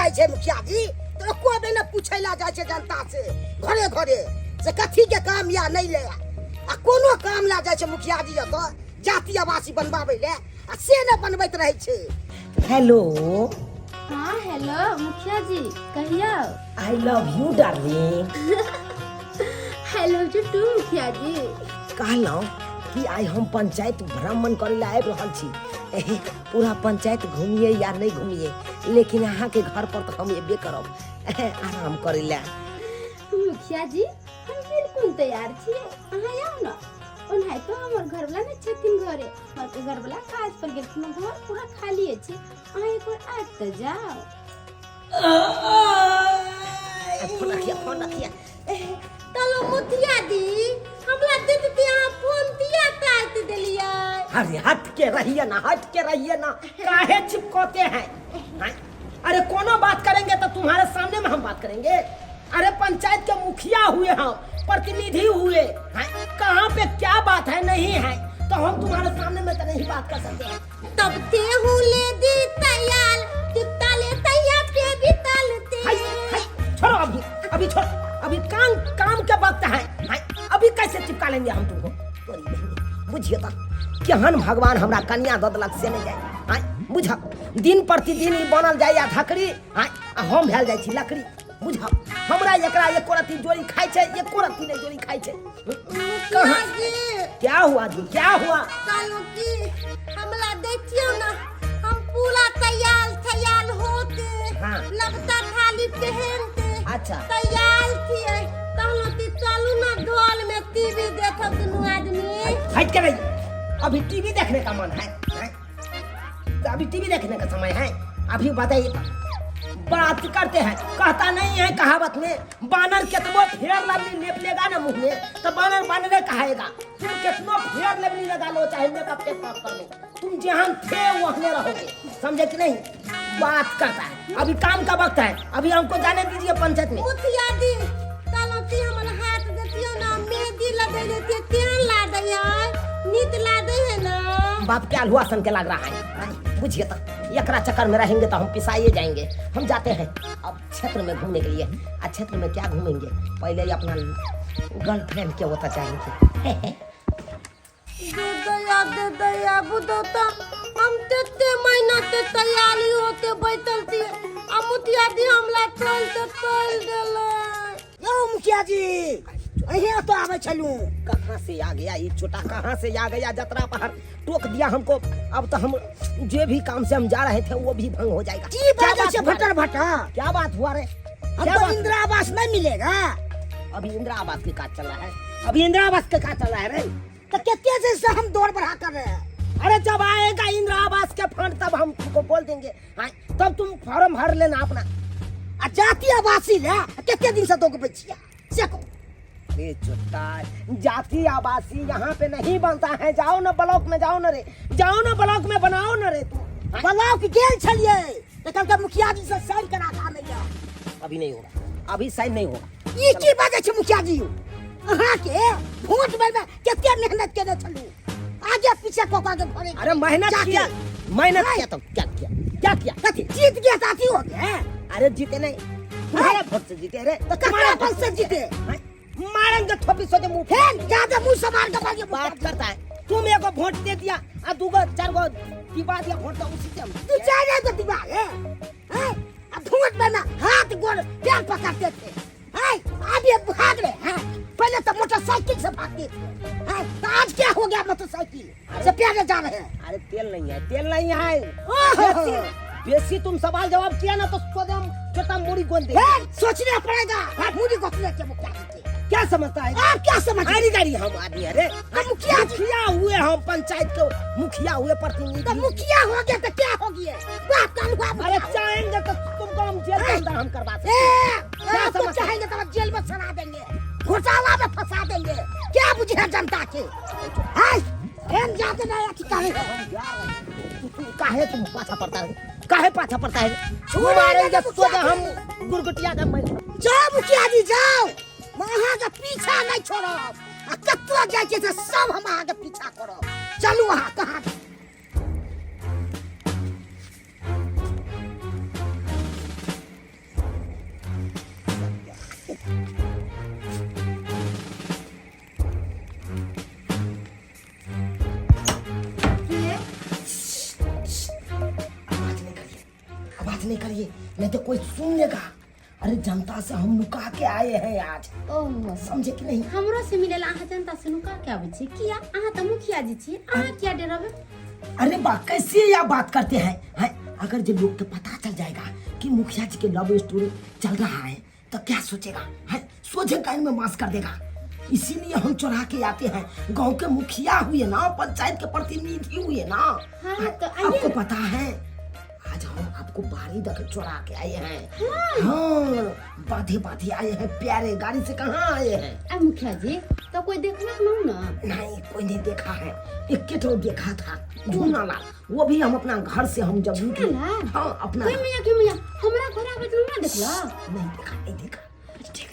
जाए छे मुखिया जी, तो कोई भी न पूछैला जाए छे जनता से घरे घरे से कथी के काम या नहीं ले आ कोनो काम ला जाए छे मुखिया जी तो जाति आवासी बनवावे ले आ से न बनबैत रहे छे। हेलो। हाँ हेलो मुखिया जी कहियो। I love you darling. Hello to मुखिया जी। कहलौं कि आई हम पंचायत भ्रमण करे ला आबि रहल छी। पूरा पंचायत घूमिए या नहीं घूमिए, लेकिन यहाँ के घर पर तो हम ये करब आराम करे ला। मुखिया जी हम बिल्कुल तैयार छिए, अहाँ आउ न। ओनाहि तो हमर घरवाला ने छथिन घरे, हमर के घरवाला काज पर गेलखिन, घर पूरा खाली अछि, अहाँ एक बार आ त जाओ। फोन रखिया। तलो मुखिया जी हमरा दे देती, अहाँ फोन दिया काट देलिए। अरे हट के रहिए ना, हट के रहिए ना, काहे चिपकोते हैं? अरे कोनो बात करेंगे तो तुम्हारे सामने में हम बात करेंगे। अरे पंचायत के मुखिया हुए हम, प्रतिनिधि हुए हैं, कहाँ पे क्या बात है नहीं है तो हम तुम्हारे सामने में तो नहीं बात कर सकते हैं। तब ते हुले दी तैयार तिताले तैयार पे भी तलते। छोड़ो अभी छोड़ो, अभी काम के वक्त है। अभी कैसे चिपका लेंगे हम तुमको? बुझिए तो केहन भगवान हमरा कन्या ददलक से नहीं जाए। बुझ दिन प्रतिदिन ई बनल जाए या धकड़ी, हम भेल जाए छी लकड़ी। बुझ हमरा एकरा एको रत्ती जोड़ी खाई छे, एको रत्ती नहीं जोड़ी खाई छे। कहां क्या हुआ जी, क्या हुआ? कालो की हमरा देखियो ना, हम पूरा तैयार होते, लगता थाली पहनते, अच्छा तैयार थिए, कहलो कि चलू ना घर में टीवी देखब दुनू आदमी। हट के रही, अभी टीवी देखने का मन है? तो अभी टीवी देखने का समय है? अभी बताइए, बात करते हैं। कहता नहीं है कहावत में, बानर कितनो फेयर लवली लेप लेगा ना मुंह में तो बानर कहाएगा। तुम कितनो फेयर लवली लगा लो चाहे मेकअप के साथ कर लो, तुम जहाँ थे वहाँ रहोगे, समझे कि नहीं? बात करता है, अभी काम का वक्त है, अभी हमको जाने दीजिए पंचायत में। मुखिया जी कालो की हमर हाथ देखियो ना, मेहंदी लगे देते, तेल ला दिया, नीत ला दे है ना। बाप क्या हुआ सन के लग रहा है? बुझिए तो एकरा चक्कर में रहेंगे तो हम पिसाइए जाएंगे। हम जाते हैं अब क्षेत्र में घूमने के लिए। क्षेत्र में क्या घूमेंगे, पहले ही अपना गर्लफ्रेंड के होता चाहेंगे। दे दया बुदो तो हम तेते महीना ते तैयारी होते बैठल थी, आ मुखिया जी हमला तोल देले। यो मुखिया जी अहिया तो आवे चलूं, कहां से आ गया ये छोटा, कहां से आ गया? जतरा पहाड़ टोक दिया हमको। अब तो हम जो भी काम से हम जा रहे थे वो भी भंग हो जाएगा। क्या बात है भटर भटा? क्या बात हुआ रे? हमको इंदिरा आवास नहीं मिलेगा? अभी इंदिरा आवास के काज चल रहा है, अभी इंदिरा आवास के काज चल रहा है रे। तो कैसे से हम दौड़ बढ़ा कर रहे हैं? अरे जब आएगा इंदिरा आवास के फंड तब हम तुमको बोल देंगे, तब तुम फॉर्म भर लेना अपना। जाति आवासी ले कितने दिन से दो बचिया से जाति आवासी यहाँ पे नहीं बनता है। जाओ ना ब्लॉक में, जाओ ना रे, जाओ ना ब्लॉक में बनाओ ना रे। तू ब्लॉक गेल छलिए तो कल के मुखिया जी से साइन करा खा लिया। अभी नहीं होगा, अभी साइन नहीं होगा। ये की बात है मुखिया जी? अहाँ के वोट में कितने मेहनत के छलू, आगे पीछे कोका के भरे। अरे मेहनत किया तो क्या किया? कथी जीत गया साथी हो गया? अरे जीते नहीं, तुम्हारे वोट से जीते रे। तो तुम्हारे वोट से जीते मारेंगे थोपी सोचे मुंह फेंक, ज्यादा मुंह से मार के बात करता है। तुम एगो वोट दे दिया और दूगो चारगो दिवा दिया वोट, तो उसी से हम तू चाहे तो दिवा है। अब वोट में ना हाथ गोड़ पैर पकड़ते थे, आगे भाग रहे हैं। पहले तो मोटरसाइकिल से भागते थे, तो आज क्या हो गया? मोटरसाइकिल से प्यारे जा रहे हैं। अरे तेल नहीं है। बेसी तुम सवाल जवाब किया ना तो छोटा मुड़ी गोंद दे। सोचना पड़ेगा मुड़ी गोंदने के मुखिया क्या समझता है? आप क्या समझते हैं? गाड़ी हम आदमी है रे, हम मुखिया हुए, हम पंचायत के मुखिया हुए, प्रतिनिधि। तो मुखिया हो गया तो क्या हो गया? अरे चाहेंगे तो तुमको हम जेल के अंदर हम करवा सकते हैं। क्या चाहेंगे तो जेल में सड़ा देंगे, घोटाला में फंसा देंगे। क्या बुझे जनता के? हम जाते नहीं काहे तुम पाछा पड़ता है? काहे पाछा पड़ता है? मारेंगे तो हम गुरगुटिया का मर जाओ। मुखिया जी जाओ, वहाँ का पीछा नहीं छोड़ो। कत्तो जाए सब हम वहाँ का पीछा करो। चलो वहाँ कहाँ नहीं करिए, नहीं तो कोई सुन लेगा। अरे जनता से हम लुका के आए हैं आज, ओह समझे कि नहीं? हमरो से मिलेला अहाँ जनता से नुका क्या बचे किया अहाँ त मुखिया जी छी अहाँ क्या डरबे? अरे बा कैसे यह बात करते हैं? अगर जो लोग को पता चल जाएगा कि मुखिया जी के लव स्टोरी चल रहा है तो क्या सोचेगा? है सोचे कान में मांस कर देगा। इसीलिए हम चुरा के आते हैं। गांव के मुखिया हुए ना, पंचायत के प्रतिनिधि हुए ना। हाँ, तो आपको पता है आज हम आपको बारी दख चुरा के आए हैं। हाँ बाधे बाधे आए हैं, प्यारे गाड़ी से कहाँ आए हैं? मुखिया जी तो कोई देखना नहीं ना? नहीं कोई नहीं देखा है, एक तो देखा था झूना ला, वो भी हम अपना घर से हम जब निकले। हाँ अपना हमरा घर आवे तो ना देखला? नहीं देखा,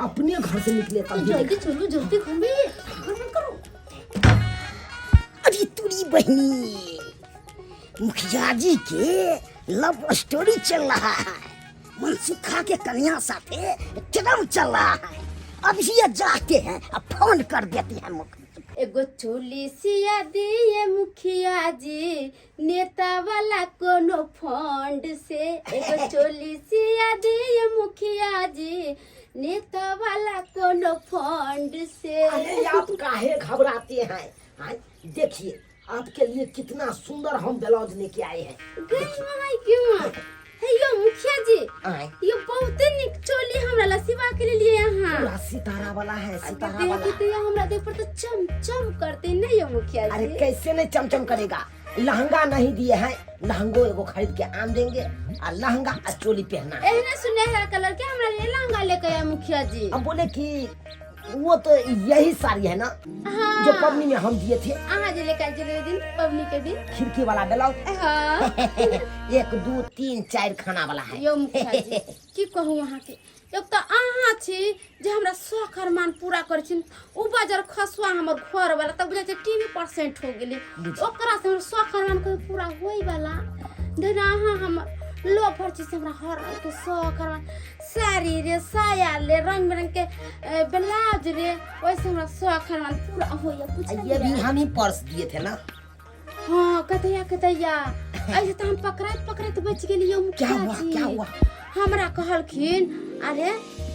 अपने घर से निकले तब जल्दी चलो जल्दी घर में करो। अरे तुरी बहनी, मुखिया जी के लव स्टोरी चल रहा है, मनसुखा के कन्या साथे एकदम चल रहा है। अब ये जाते हैं, अब फोन कर देते हैं मुखिया। एगो चोली सिया दिए मुखिया जी नेता वाला कोनो फंड से। एगो चोली सिया दिए मुखिया जी नेता वाला कोनो फंड से। अरे आप काहे घबराते हैं? देखिए आपके लिए कितना सुंदर हम ब्लाउज लेके आए हैं। क्यों है यो मुखिया जी? ये बहुत निक चोली हमरा ला सिवा के लिए यहाँ पूरा सितारा वाला है, सितारा वाला। देखते तो हमरा देख पर तो चम करते नहीं यो मुखिया जी। अरे कैसे नहीं चमचम करेगा? लहंगा नहीं दिए हैं, लहंगो एगो खरीद के आन देंगे और लहंगा और चोली पहनना है। एहने सुनहरा कलर के हमरा लिए लहंगा लेके आया मुखिया जी। अब बोले कि वो तो यही साड़ी है ना? हाँ। जो पबनी में हम दिए थे। हाँ जी लेकर चले दिन पबनी के दिन। खिड़की वाला ब्लाउज। हाँ। 1 2 3 4 खाना वाला है। यो मुखिया जी की कहूँ वहाँ के एक तो अहाँ छी जे हमरा शौक अरमान पूरा कर छिन। उ बाजार खसुआ हमर घर वाला तब बुझाइ छै 30% हो गेली, ओकरा से हमर शौक अरमान को पूरा होई वाला। देना अहाँ हम लो फर्ची से हमरा हर रंग के शौक अरमान, साड़ी रे, साया ले, रंग बिरंग के ब्लाउज रे, वैसे हमरा शौक अरमान पूरा होइया। कुछ ये भी हम ही पर्स दिए थे ना? हाँ कतैया ऐसे तो हम पकड़त बच गेली। क्या हुआ? हमरा कहलखिन अरे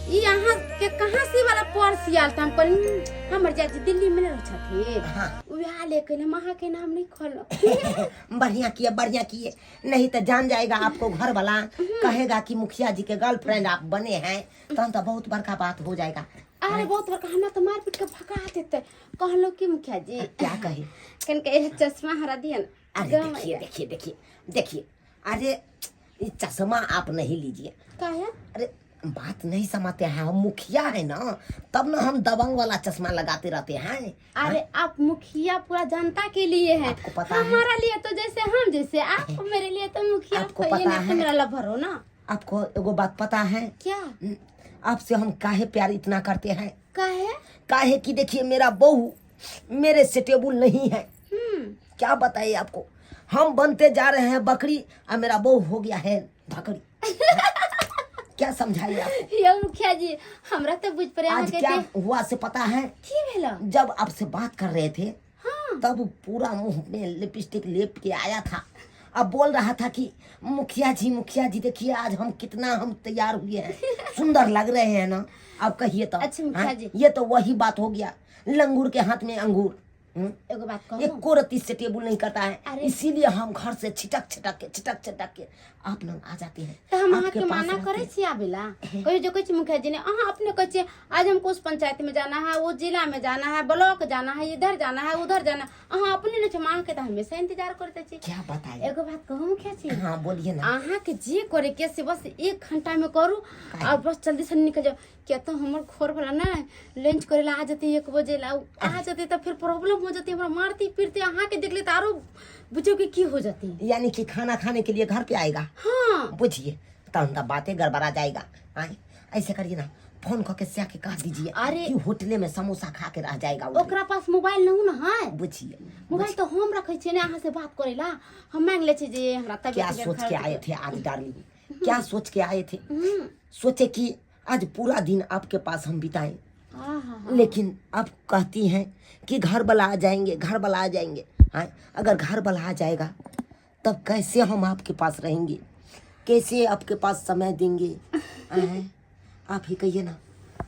ई यहाँ के कहाँ से वाला पर्स आयल था। हम कहली हमर जाजी दिल्ली में रह छथिन। हाँ। वहाँ लेके महा के नाम नहीं खोलो। बढ़िया किए, नहीं तो जान जाएगा आपको घर वाला, कहेगा कि मुखिया जी के गर्लफ्रेंड आप बने हैं, तो बहुत बड़का बात हो जाएगा। अरे बहुत बड़का, हमरा तो मार पीट के भगा देते। कहलो कि मुखिया जी क्या कहे? कन चश्मा हरा दिया ना। अरे देखिए अरे ये चश्मा आप नहीं लीजिए। क्या है? अरे बात नहीं समझते हैं, हम मुखिया है ना, तब ना हम दबंग वाला चश्मा लगाते रहते हैं। अरे आप मुखिया पूरा जनता के लिए है, आपको पता है? हमारा लिए तो जैसे हम जैसे आप मेरे लिए तो मुखिया। आपको पता है? मेरा लवर हो ना। आपको एगो बात पता है? क्या? आपसे हम काहे प्यार इतना करते हैं? काहे कि देखिए मेरा बहू मेरे से टेबुल नहीं है। क्या बताइए आपको, हम बनते जा रहे हैं बकरी और मेरा बहू हो गया है बकरी। क्या समझाइए आपको? ये मुखिया जी हमरा तो बुझ पड़े। आज क्या हुआ से पता है? जब आपसे बात कर रहे थे, हाँ। तब पूरा मुंह में लिपस्टिक लेप के आया था। अब बोल रहा था कि मुखिया जी देखिए आज हम कितना तैयार हुए हैं, सुंदर लग रहे हैं ना। अब कहिए तो। अच्छा मुखिया जी, ये तो वही बात हो गया, लंगूर के हाथ में अंगूर। एगो बात कहूं, एक कोरती से टेबुल नहीं करता है, इसीलिए हम घर से छिटक छिटक के आप लोग आ जाते हैं। तो हम अहाँ के माना करे छी आबेला? कहियो जो कहै मुखिया जी ने अहाँ अपने कहै आज हमको उस पंचायत में जाना है, वो जिला में जाना है, ब्लॉक जाना है, इधर जाना है, उधर जाना है, अहाँ अपने ने मांग के तो हमेशा इंतजार करते छी। क्या बताइए? एगो बात कहूं मुखिया जी। हाँ बोलिए ना। अहाँ के जे करे के से बस 1 घंटा में करू और बस जल्दी से निकल जाओ। क्या तो हमर खोर वाला ना लंच करेला आ जाते 1 बजे ला आ जाते तो फिर प्रॉब्लम हो जाती, हमरा मारती पीटती। अहाँ के देख ले तारो बुझो की हो जाती, यानी कि खाना खाने के लिए घर पे आएगा। हाँ बुझिए तब बातें गड़बड़ा जाएगा। ऐसे करिए ना, फोन करके से आके कह दीजिए कि होटले में समोसा खा के रह जाएगा। ओकरा पास मोबाइल नहीं ना है। बुझिए मोबाइल तो हम रखे छे ने अहाँ से बात करेला, हम मांग ले छे जे हमरा तबियत। क्या सोच के आए थे आज डार्लिंग? क्या सोच के आए थे? सोचे कि आज पूरा दिन आपके पास हम बिताएं, लेकिन आप कहती हैं कि घर वाला आ जाएंगे। हाँ अगर घर वाला आ जाएगा तब कैसे हम आपके पास रहेंगे? कैसे आपके पास समय देंगे? आप ही कहिए ना,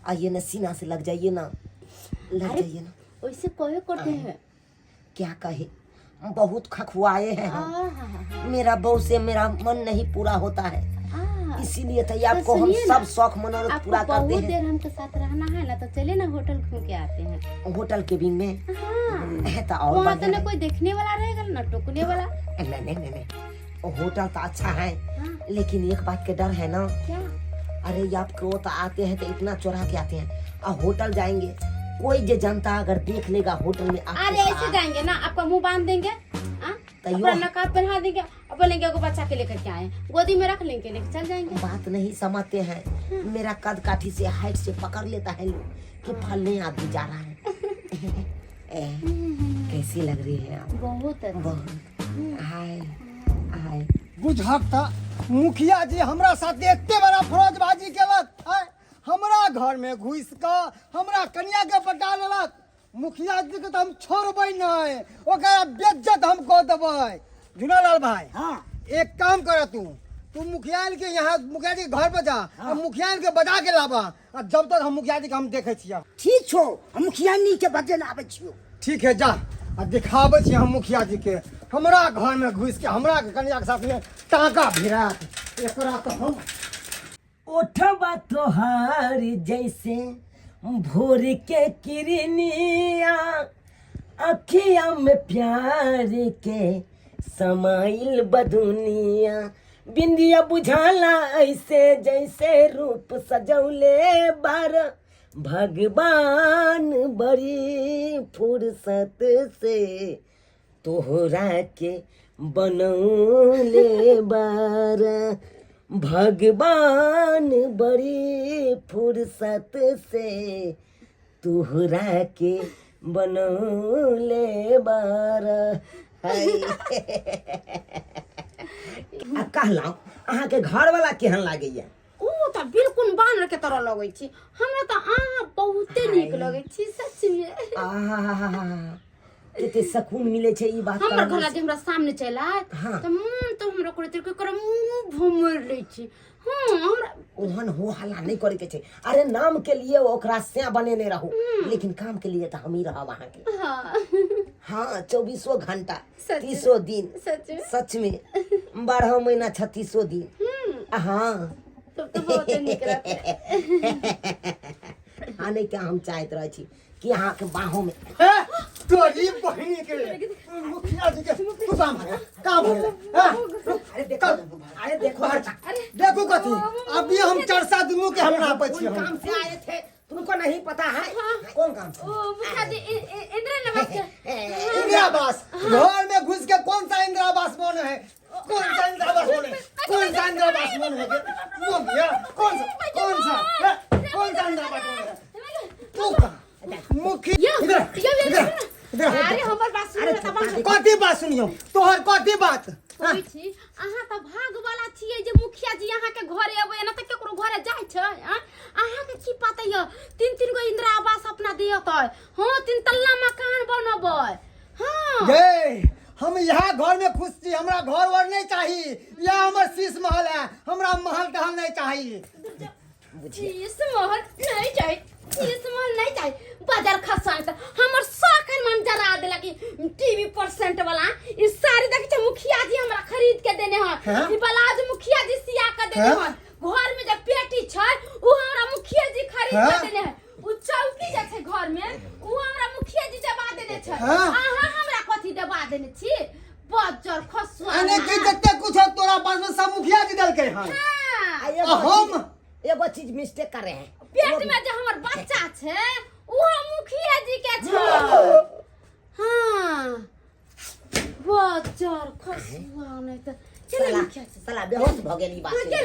आइए ना, सीना से लग जाइए ना, लग जाइए ना। वैसे कहे करते हैं। क्या कहे, बहुत खखुआए हैं हम। मेरा बहू से मेरा मन नहीं पूरा होता है, इसीलिए तो आपको हम सब शौक मनोरथ पूरा करते हैं। बहुत देर हमके साथ रहना है ना, तो चले ना होटल घूम के आते हैं। होटल के भी में तो और वहाँ तो ना कोई देखने वाला रहेगा ना टोकने वाला। नहीं, होटल तो अच्छा है, लेकिन एक बात के डर है ना। क्या? अरे आपको तो आते हैं तो इतना चुरा के आते हैं, और होटल जाएंगे कोई जो जनता अगर देख लेगा होटल में। अरे ऐसे जाएंगे ना, आपका मुंह बांध देंगे, अपना नकाब पहना देंगे, अपन लेंगे को बच्चा के लेकर के आए, गोदी में रख लेंगे, लेके चल जाएंगे। बात नहीं समझते हैं। मेरा कद काठी से हाइट से पकड़ लेता है लोग कि फलने आदमी जा रहा है। कैसी लग रही है आप? बहुत हाय हाय। बुझाता मुखिया जी हमरा साथ एते बड़ा फौजबाजी केलक, हमरा घर में घुस का हमरा कन्या के पटा लेलक। मुखिया जी के तो हम छोड़बै नहीं, ओकरा बेइज्जत हम कह देबै। झुनालाल भाई, हाँ, एक काम कर, तू मुखिया के यहाँ मुखिया जी के घर पे जा, और मुखिया के बजा के लाबा, और जब तक हम मुखिया जी के हम देखे छियै। ठीक छो, हम मुखिया के बजे लाबे छियो। ठीक है, जा आ दिखाबे छी हम मुखिया जी के, हमरा घर में घुस के हमरा के कन्या के साथ में टाका भिड़ात। एकरा तो हम ओठबा तोहार जैसे भोर के किरनिया, अखिया में प्यार के समाइल बदुनिया, बिंदिया बुझाला ऐसे जैसे रूप सजौले बार भगवान बड़ी फुर्सत से तोहरा के बनौले बार। भगवान बड़ी फुर्सत से तोहरा के बनौले बार। कहलौं अहाँ के घर वाला केहन लागैया? ओ तो बिल्कुल बानर के तरह लगै छी, हमरा तो अहाँ बहुते नीक लगै छी सच में। आहा, कते सुकून मिले छै ई बात। हमर घर जे हमरा सामने चला हाँ। तो मन तो हमरा करे तेरे कर मुंह भमर लै छी। हां हमरा ओहन हो हल्ला नहीं करे के छै। अरे नाम के लिए ओकरा से बनेने रहो, लेकिन काम के लिए तो हम ही रहा वहां के। हाँ 24 घंटा 30 दिन सच में 12 महीना 36 दिन। हाँ तो बहुत नीक रहते। आने क्या हम चाहते रहे छी कि यहाँ के बाहों में तोरी बहिनी के मुखिया जी के तू काम है अरे देखो देखो कथी अभी हम चर्चा दुनू के हम नापै छी। काम से आए थे, तुमको नहीं पता है? कौन काम से? ओ मुखिया जी इंदिरा आवास घर में घुस के कौन सा इंदिरा आवास बने है? कौन सा इंदिरा आवास बने? कौन सा इंदिरा आवास बने है? वो भैया कौन सा इंदिरा आवास बने है? तू का मुखिया अरे हमर बात सुन त कथी बात सुनियो तोहर कथी बात? होई छी अहाँ त भाग वाला छियै जे मुखिया जी अहाँ के घरे अबै ना त केकरो घरे जाय छै। अहाँ के की पता य 3 गो इंदिरा आवास अपना दियतै। हां 3 तल्ला मकान बनबै। हां ये हम यहाँ घर में खुश छी, हमरा घर वर नहीं चाहिए, यह हमर शीश महल है, हमरा महल टहल नहीं चाहिए। शीश महल नहीं चाहिए, शीश महल नहीं चाहिए। बाजार खसाई त हमर साखन मन जरा दे लगी टीवी % वाला ई साड़ी देख छ मुखिया जी हमरा खरीद के देने ह। ई ब्लाउज मुखिया जी सिया के देने ह। घर में जब पेटी छै उ हमरा मुखिया जी खरीद के देने है। उ चौकी जे छै घर में उ हमरा मुखिया जी दबा देने छै। अहाँ हमरा कथि दबा देने छी? बाजार खसवा अने के जत्ते कुछ तोरा पास में सब मुखिया जी देल के है। हम एगो चीज मिस्टेक कर रहे हैं। पेट में जे हमर बच्चा छै वो मुखिया जी के छै। हां बाजार खसवा नहीं त साला बेहोश भ गेली बात से।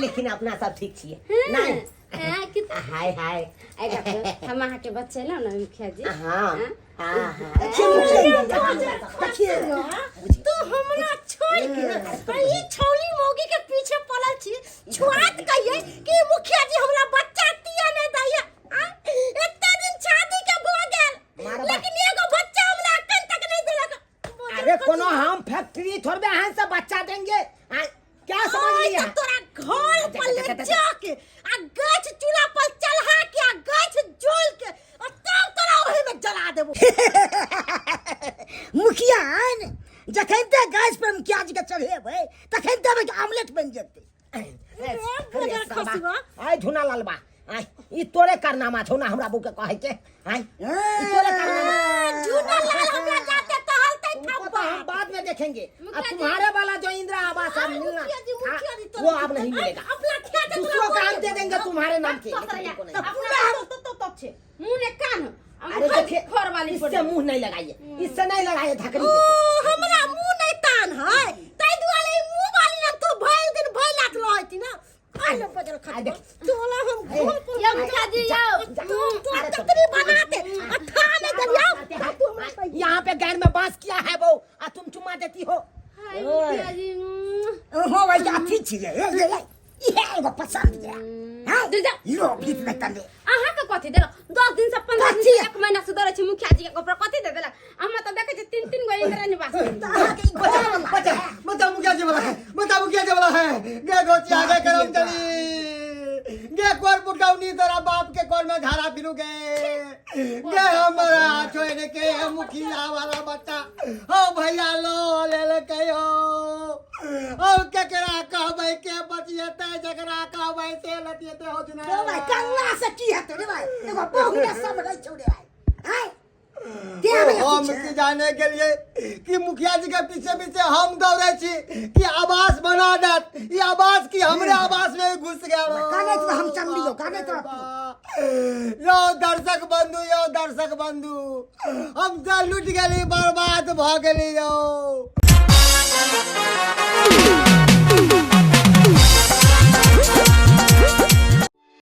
लेकिन अपना सब ठीक छिए नहीं? हाय हाय हम अहाँ के बच्चे लो ना मुखिया जी। हाँ तो हमरा छोड़ के ई छौली मोगी के पीछे पड़ल छी। छुआत कहिए कि मुखिया जी हमरा बच्चा दिया नहीं दैया। इतना दिन शादी के भ गेल लेकिन एगो बच्चा हमरा अखन तक नहीं देलक। अरे कोनो हम फैक्ट्री थोड़बे हैं सब बच्चा देंगे। क्या समझ लिया तोरा घर पर ले जाके आ गैस चूल्हा पर चढ़ा के आ गैस जोल के और तब तोरा ओही में जला देबो। मुखिया है ने जखन ते गैस पे मुखिया जी के चढ़ेबै तखन ते आमलेट बन जेतै आय धुना लालबा आय ई तोरे कारनामा छौ ना हमरा बू के कहे के आय ई तोरे कारनामा झूठा लाल हमरा जाते टहलते उनको तो हम बाद में देखेंगे अब तुम्हारे वाला जो इंदिरा आवास है मिलना मुखिया जी वो अब नहीं मिलेगा अपना खेत दूसरों का हम दे देंगे तुम्हारे नाम के अपना छे मुंह ने कान अरे देखिए घर वाली इससे मुंह नहीं लगाइए इससे नहीं लगाइए धकरी ओ हमरा मुंह नहीं तान है तै दुआरे मुंह वाली ना तू भइल दिन भइलात रहती ना आई न बजर खा दे चला हम घर पर या मुखिया जी या तू तकरी बनाते अठा में दरिया यहाँ पे गैर में बांस किया है वो आ तुम चुमा देती हो हाय मुखिया जी हो भाई अथी छिए ये एगो पसंद है हां दे जा लो गीत में तंदे अहाँ के कथि देल 10 दिन से 15 दिन से 1 महीना से दरे छी मुखिया जी के ऊपर कथि दे देलक हम त देखे छी 3 गो इंदिरा निवास बता मुखिया जी वाला है बता मुखिया जी वाला है गे गोची आगे करम चली गे कोर पुटौनी तेरा बाप के कोर में धारा फिरू गे हमारा छोड़ के मुखिया वाला बच्चा हो भैया लो ले कहो ओ केकरा कहबै के बचियते जकरा कहबै से लतियते हो जुना ओ भाई कल्ला से की है रे भाई एगो बहुने सब नहीं छोड़े भाई हाय हम की जाने के लिए कि मुखिया जी के पीछे पीछे हम दौड़े छी कि आवास बना दत ये आवास की हमरे आवास में घुस गया काने तो हम चंदी हो काने तो यो दर्शक बंधु हम तो लुट गेली बर्बाद भ गेली यो